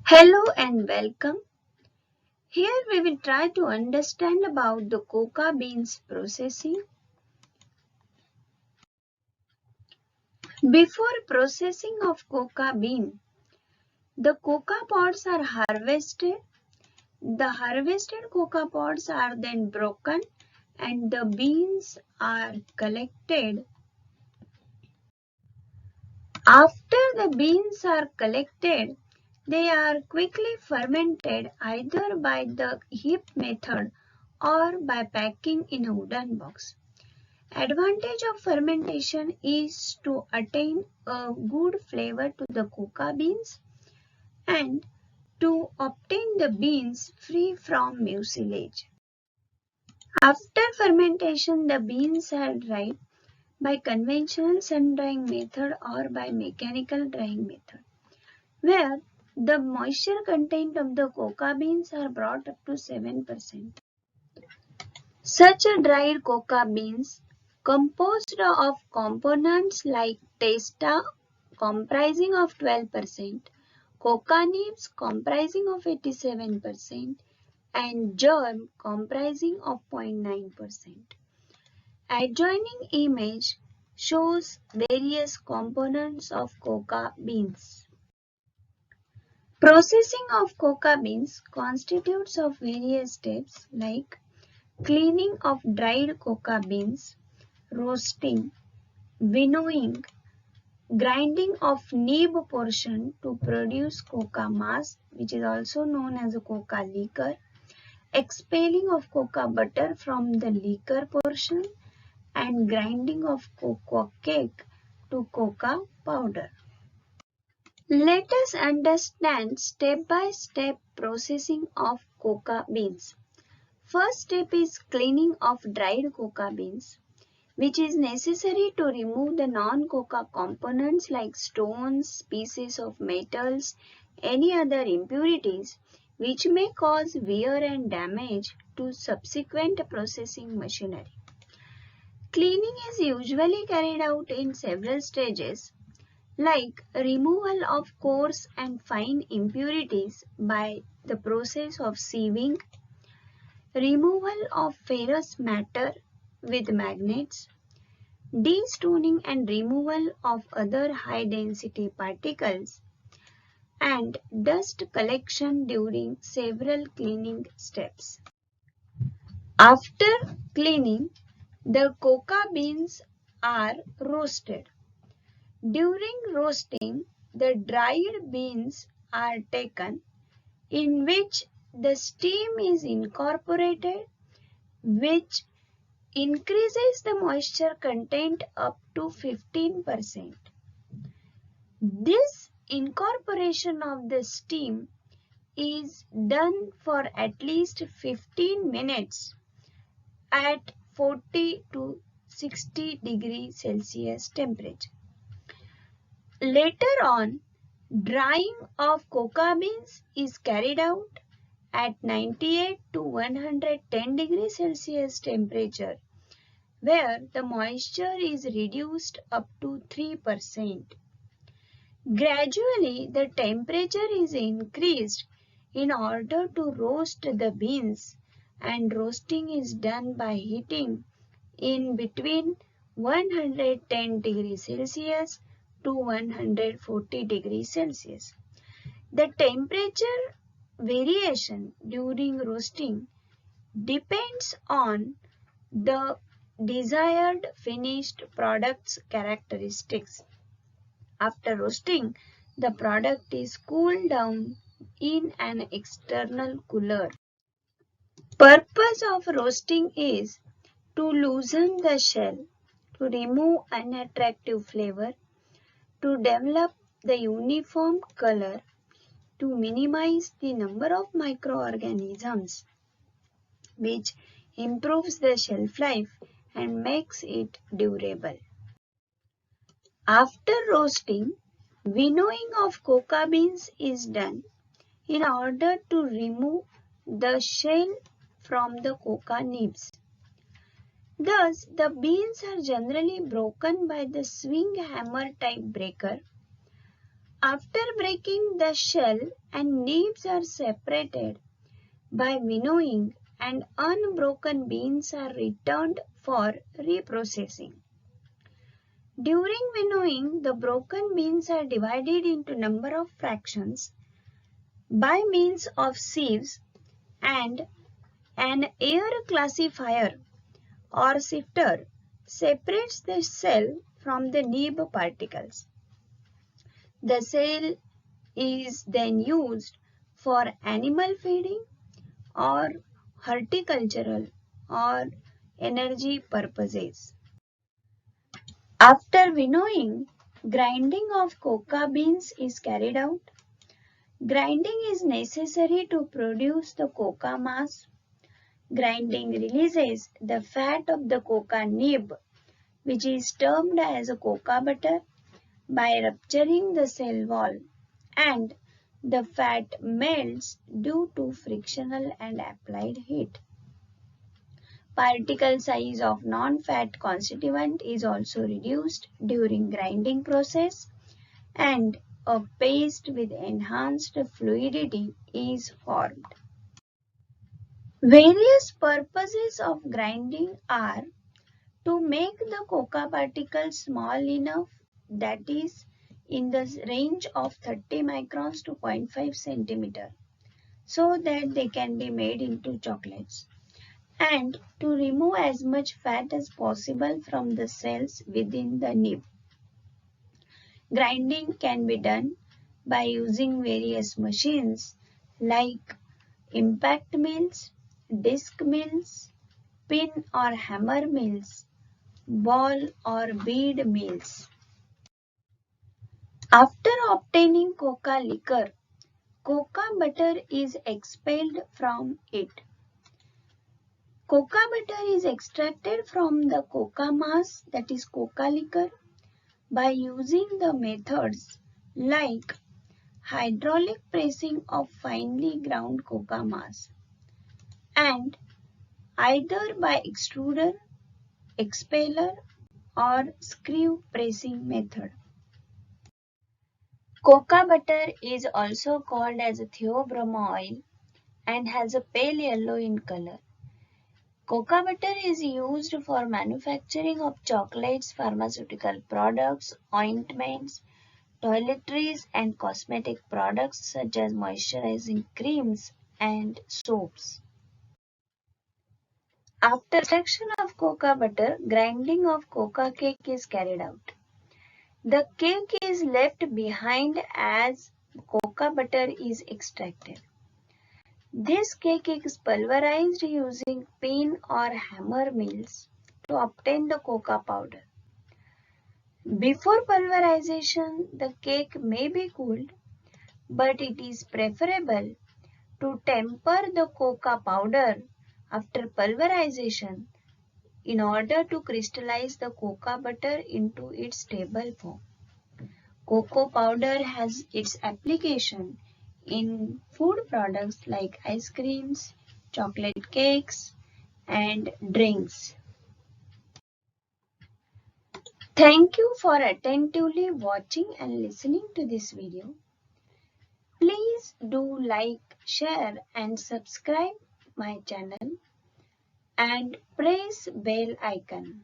Hello and welcome. Here we will try to understand about the cocoa beans processing. Before processing of cocoa bean, the cocoa pods are harvested. The harvested cocoa pods are then broken and the beans are collected. After the beans are collected, they are quickly fermented either by the heap method or by packing in a wooden box. Advantage of fermentation is to attain a good flavor to the cocoa beans and to obtain the beans free from mucilage. After fermentation, the beans are dried by conventional sun drying method or by mechanical drying method, where the moisture content of the cocoa beans are brought up to 7%. Such a dried cocoa beans composed of components like testa comprising of 12%, cocoa nibs comprising of 87% and germ comprising of 0.9%. Adjoining image shows various components of cocoa beans. Processing of cocoa beans constitutes of various steps like cleaning of dried cocoa beans, roasting, winnowing, grinding of nib portion to produce cocoa mass, which is also known as a cocoa liquor, expelling of cocoa butter from the liquor portion, and grinding of cocoa cake to cocoa powder. Let us understand step-by-step processing of cocoa beans. First step is cleaning of dried cocoa beans, which is necessary to remove the non-cocoa components like stones, pieces of metals, any other impurities which may cause wear and damage to subsequent processing machinery. Cleaning is usually carried out in several stages like removal of coarse and fine impurities by the process of sieving, removal of ferrous matter with magnets, destoning and removal of other high-density particles, and dust collection during several cleaning steps. After cleaning, the cocoa beans are roasted. During roasting, the dried beans are taken, in which the steam is incorporated, which increases the moisture content up to 15%. This incorporation of the steam is done for at least 15 minutes at 40 to 60 degrees Celsius temperature. Later on, drying of cocoa beans is carried out at 98 to 110 degrees Celsius temperature, where the moisture is reduced up to 3%. Gradually, the temperature is increased in order to roast the beans, and roasting is done by heating in between 110 degrees Celsius to 140 degrees Celsius. The temperature variation during roasting depends on the desired finished product's characteristics. After roasting, the product is cooled down in an external cooler. Purpose of roasting is to loosen the shell, to remove unattractive flavor, to develop the uniform color, to minimize the number of microorganisms, which improves the shelf life and makes it durable. After roasting, winnowing of cocoa beans is done in order to remove the shell from the cocoa nibs. Thus, the beans are generally broken by the swing hammer type breaker. After breaking, the shell and nibs are separated by winnowing and unbroken beans are returned for reprocessing. During winnowing, the broken beans are divided into number of fractions by means of sieves, and an air classifier or sifter separates the shell from the nib particles. The shell is then used for animal feeding or horticultural or energy purposes. After winnowing, grinding of cocoa beans is carried out. Grinding is necessary to produce the cocoa mass. Grinding releases the fat of the cocoa nib, which is termed as cocoa butter, by rupturing the cell wall, and the fat melts due to frictional and applied heat. Particle size of non-fat constituent is also reduced during grinding process, and a paste with enhanced fluidity is formed. Various purposes of grinding are to make the cocoa particles small enough, that is in the range of 30 microns to 0.5 centimeter, so that they can be made into chocolates, and to remove as much fat as possible from the cells within the nib. Grinding can be done by using various machines like impact mills, disc mills, pin or hammer mills, ball or bead mills. After obtaining cocoa liquor, cocoa butter is expelled from it. Cocoa butter is extracted from the cocoa mass, that is cocoa liquor, by using the methods like hydraulic pressing of finely ground cocoa mass, and either by extruder, expeller or screw pressing method. Cocoa butter is also called as theobroma oil and has a pale yellow in color. Cocoa butter is used for manufacturing of chocolates, pharmaceutical products, ointments, toiletries and cosmetic products such as moisturizing creams and soaps. After extraction of cocoa butter, grinding of cocoa cake is carried out. The cake is left behind as cocoa butter is extracted. This cake is pulverized using pin or hammer mills to obtain the cocoa powder. Before pulverization, the cake may be cooled, but it is preferable to temper the cocoa powder after pulverization in order to crystallize the cocoa butter into its stable form. Cocoa powder has its application in food products like ice creams, chocolate cakes, and drinks. Thank you for attentively watching and listening to this video. Please do like, share and subscribe my channel and press bell icon.